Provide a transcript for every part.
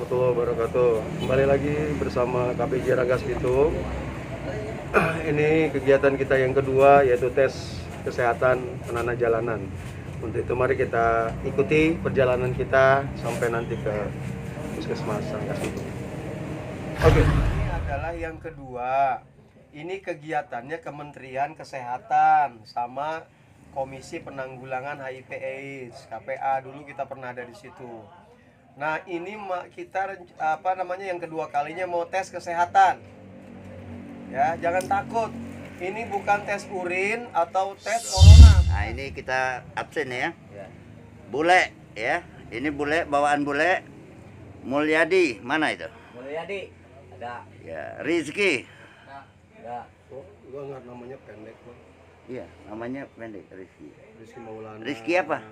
warahmatullahi wabarakatuh. Kembali lagi bersama KPJ Rangkas Bitung. Ini kegiatan kita yang kedua, yaitu tes kesehatan penanah jalanan. Untuk itu mari kita ikuti perjalanan kita sampai nanti ke Puskesmas Rangkas Bitung. Oke. Ini adalah yang kedua. Ini kegiatannya Kementerian Kesehatan sama Komisi Penanggulangan HIV/AIDS (KPA). Dulu kita pernah ada di situ. Nah, ini kita yang kedua kalinya mau tes kesehatan. Ya, jangan takut. Ini bukan tes urin atau tes corona. Nah, ini kita absen ya. Bule ya. Ini bule, bawaan bule. Mulyadi, mana itu? Mulyadi ada. Ya, Rizky. Ada. Oh, gua nggak namanya pendek loh. Iya, namanya pendek Rizky. Rizky Maulana. Rizky apa?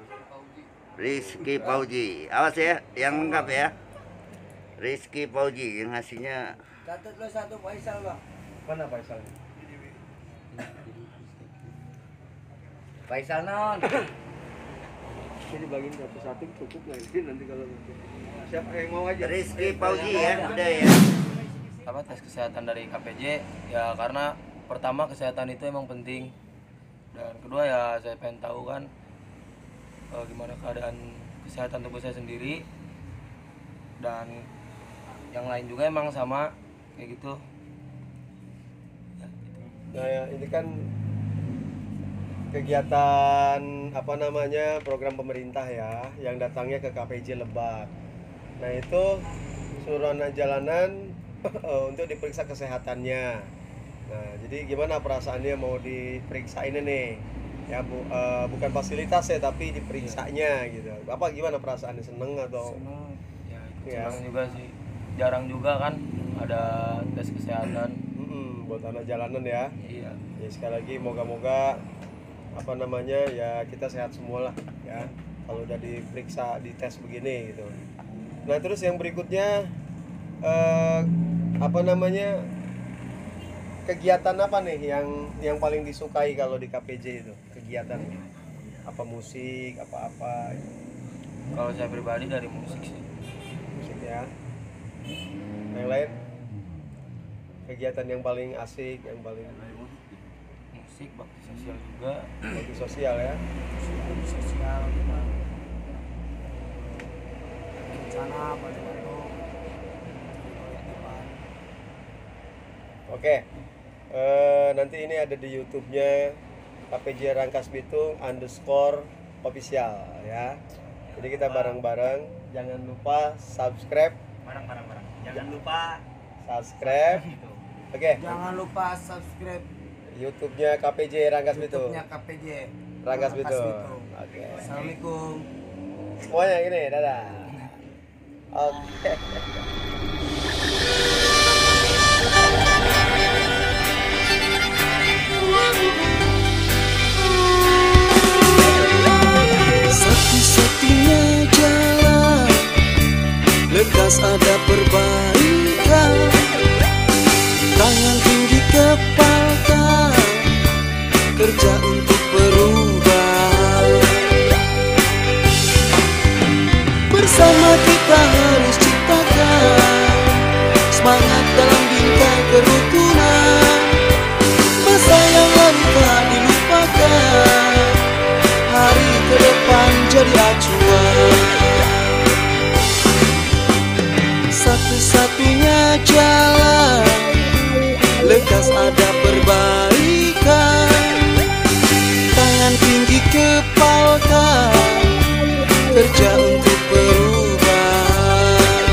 Rizky Pauji. Awas ya, yang lengkap ya. Rizky Pauji yang hasilnya. Catat lo satu Faisal, Bang. Mana Faisal? Faisal non. Ini bagiin satu-satu cukup nanti kalau siapa yang mau aja. Rizky Pauji ya, udah ya. Tes kesehatan dari KPJ ya, karena pertama kesehatan itu emang penting, dan kedua ya saya pengen tahu kan gimana keadaan kesehatan tubuh saya sendiri, dan yang lain juga emang sama kayak gitu ya, gitu. Nah ya, ini kan kegiatan program pemerintah ya yang datangnya ke KPJ Lebak. Nah itu suruh anak jalanan untuk diperiksa kesehatannya. Nah jadi gimana perasaannya mau diperiksa ini nih ya, bukan fasilitas ya tapi diperiksanya gitu. Apa gimana perasaannya, seneng atau? Seneng ya, Ya. seneng juga sih, jarang juga kan ada tes kesehatan. Buat anak jalanan ya. Iya. Ya sekali lagi moga-moga ya kita sehat semua lah ya kalau udah diperiksa, dites begini gitu. Nah terus yang berikutnya kegiatan apa nih yang paling disukai kalau di KPJ itu? Kegiatan apa, musik apa Kalau saya pribadi dari musik sih. musik ya. Yang lain kegiatan yang paling asik, yang paling Musik, bakti sosial juga. bakti sosial ya. Sosial kita. Bencana bantu. Oke, nanti ini ada di YouTube-nya KPJ Rangkas Bitung _official ya. Jadi kita bareng-bareng. Jangan lupa subscribe. Barang. Jangan lupa Subscribe. Oke. Jangan lupa subscribe YouTube-nya KPJ Rangkas Bitung. YouTube-nya KPJ Rangkas Bitung. Oke. Assalamualaikum. Semuanya gini, dadah. Oke. Satu-satunya jalan, lekas ada perbaikan. Tangan tinggi kepalkan, kerja untuk perubahan. Bersama kita harus ciptakan semangat dalam bingkai kerukunan. Masa yang lalu tak dilupakan, hari ke depan jadi acuan. Satu-satunya jalan, lekas ada perbaikan. Tangan tinggi kepalkan, kerja untuk perubahan.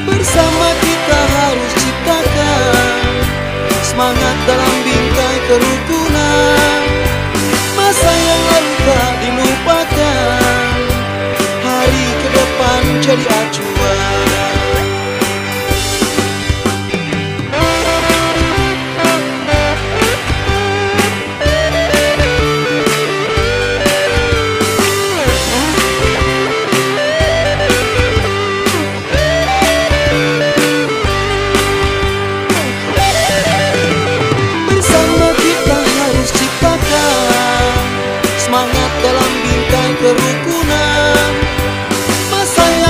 Bersama kita harus ciptakan semangat dalam bingkai kerukunan. Masa yang lalu tak dilupakan, hari ke depan jadi acuan. Bersama kita harus ciptakan semangat dalam bingkai kerukunan. Masa yang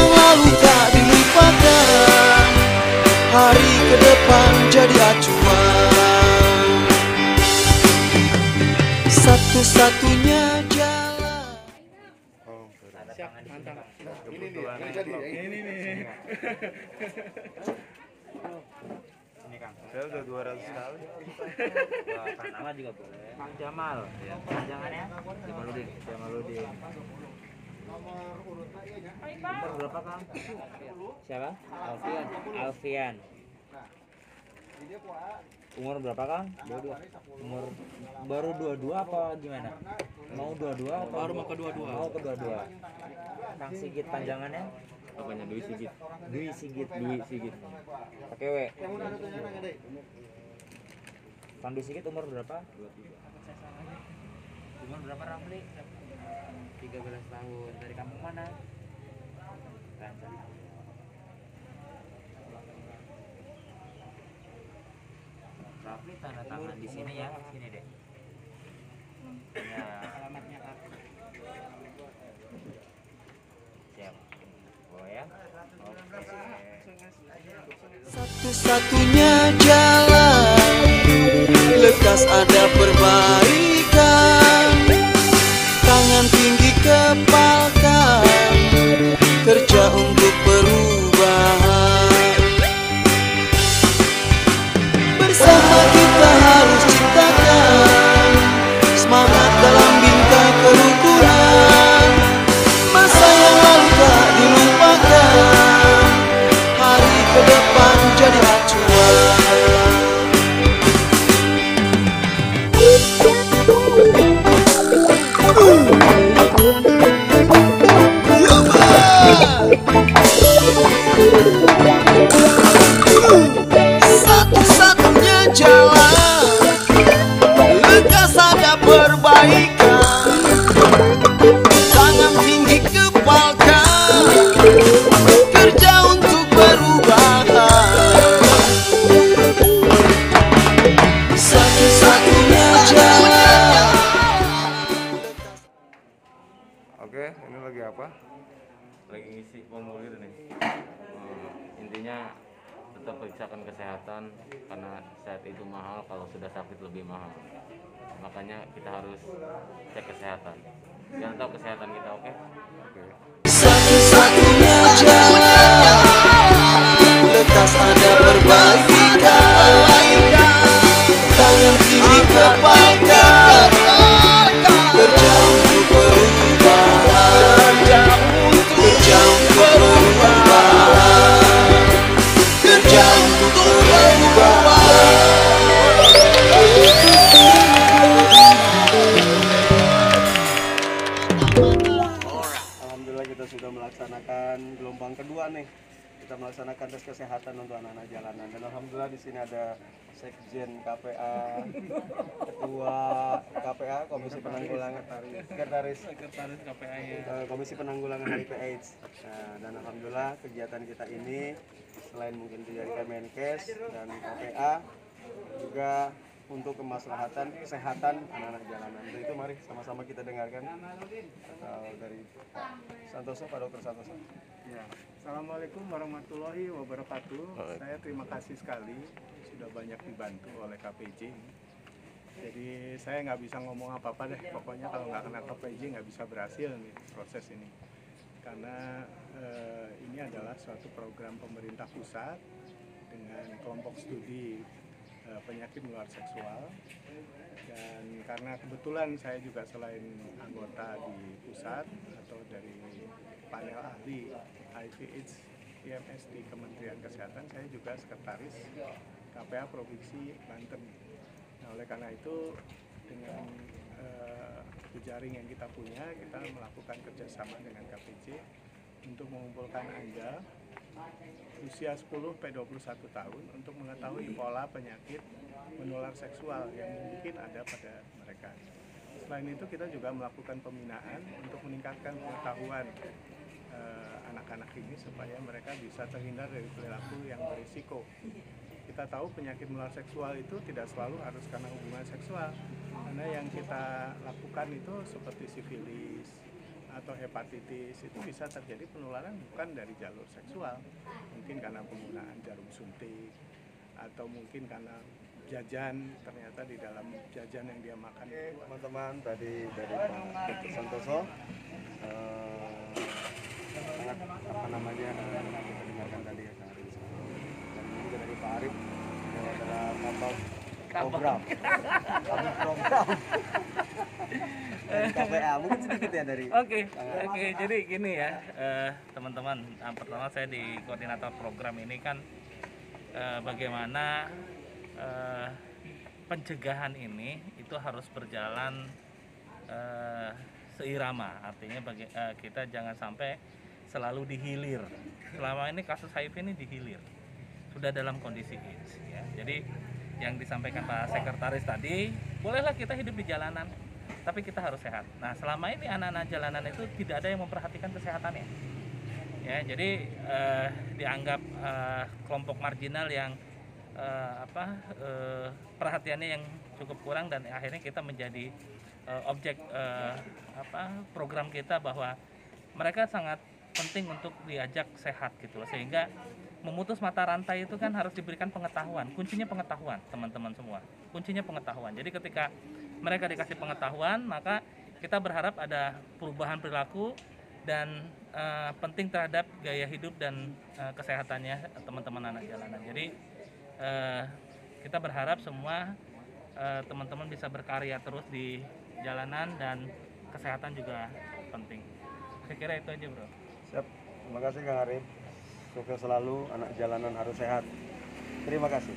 satu-satunya jalan. Siap, mantap. Ini nih. Saya udah 200 kali. Wah, nama juga boleh. Kang Jamal, ya. Panjangannya Jamaludin. Umur berapa, Kang? Siapa? Alfian. Umur berapa, Kang? 22. Umur baru 22 apa gimana? Mau 22 atau baru mau ke 22? Mau ke 22. Kang Sigit panjangannya? Apanya? Dwi Sigit. Pakai W. Kang Dwi Sigit umur berapa? 23. Umur berapa, Ramli? 13 tahun. Dari kampung mana? Ranca. Rafli tanda tangan di sini ya, sini deh. Ya. Alamatnya Kak. Siap. Oh ya. Oke. Satu-satunya jalan, lekas ada perbaikan. Tangan tinggi kepalkan, kerja untuk perubahan. Bersama kita harus ciptakan semangat dalam bingkai kerukunan. Masa yang lalu tak dilupakan, hari ke depan jadi acuan. Satu-satunya jalan, lekas ada perbaikan. Tangan tinggi kepalkan, kerja untuk perubahan. Satu-satunya jalan. Oke, ini lagi apa? Lagi ngisi formulir nih. Intinya tetap periksakan kesehatan karena sehat itu mahal, kalau sudah sakit lebih mahal. Makanya kita harus cek kesehatan. Jangan tahu kesehatan kita, oke? Satu-satunya jalan, lekas ada perbaikan. Tangan tinggi kepalkan, kerja untuk perubahan. Kerja untuk perubahan. Kerja untuk perubahan. Alhamdulillah kita sudah melaksanakan gelombang kedua nih. Kita melaksanakan tes kesehatan untuk anak-anak jalanan, dan alhamdulillah di sini ada Sekjen KPA, Ketua KPA, Komisi Penanggulangan, Sekretaris KPA ya, Komisi Penanggulangan HIV/AIDS. Nah, dan alhamdulillah kegiatan kita ini selain mungkin dari Kemenkes dan KPA juga untuk kemaslahatan kesehatan anak-anak jalanan. Untuk itu mari sama-sama kita dengarkan dari Pak Santoso, Pak Dr. Santoso. Ya, Assalamualaikum warahmatullahi wabarakatuh. Saya terima kasih sekali sudah banyak dibantu oleh KPJ. Jadi saya nggak bisa ngomong apa-apa deh. Pokoknya kalau nggak kena KPJ nggak bisa berhasil nih proses ini. Karena ini adalah suatu program pemerintah pusat dengan kelompok studi penyakit menular seksual. Dan karena kebetulan saya juga selain anggota di pusat atau dari panel ahli HIV/AIDS IMS di Kementerian Kesehatan, saya juga sekretaris KPA Provinsi Banten. Nah, oleh karena itu dengan jejaring yang kita punya, kita melakukan kerjasama dengan KPJ untuk mengumpulkan Anda usia 10-21 tahun untuk mengetahui pola penyakit menular seksual yang mungkin ada pada mereka. Selain itu kita juga melakukan pembinaan untuk meningkatkan pengetahuan anak-anak ini supaya mereka bisa terhindar dari perilaku yang berisiko. Kita tahu penyakit menular seksual itu tidak selalu harus karena hubungan seksual, karena yang kita lakukan itu seperti sifilis atau hepatitis itu bisa terjadi penularan bukan dari jalur seksual, mungkin karena penggunaan jarum suntik atau mungkin karena jajan, ternyata di dalam jajan yang dia makan itu Teman-teman, tadi dari Pak Santoso sangat apa namanya kita dengarkan tadi ya sangat inspiratif. Dan ini juga dari Pak Arif yang adalah program KPA mungkin sedikit ya dari Oke, jadi gini ya teman-teman. Pertama saya di koordinator program ini kan bagaimana pencegahan ini itu harus berjalan seirama. Artinya kita jangan sampai selalu dihilir. Selama ini kasus HIV ini dihilir, sudah dalam kondisi AIDS. Ya. Jadi yang disampaikan Pak Sekretaris tadi, bolehlah kita hidup di jalanan, tapi kita harus sehat. Nah, selama ini anak-anak jalanan itu tidak ada yang memperhatikan kesehatannya. Ya, jadi dianggap kelompok marginal yang perhatiannya yang cukup kurang, dan akhirnya kita menjadi objek program kita bahwa mereka sangat penting untuk diajak sehat gitu loh. Sehingga memutus mata rantai itu kan harus diberikan pengetahuan. Kuncinya pengetahuan, teman-teman semua. Kuncinya pengetahuan. Jadi ketika mereka dikasih pengetahuan, maka kita berharap ada perubahan perilaku dan penting terhadap gaya hidup dan kesehatannya teman-teman anak jalanan. Jadi kita berharap semua teman-teman bisa berkarya terus di jalanan, dan kesehatan juga penting. Saya kira itu aja, bro. Siap, terima kasih Kang Arif. Sukses selalu, anak jalanan harus sehat. Terima kasih.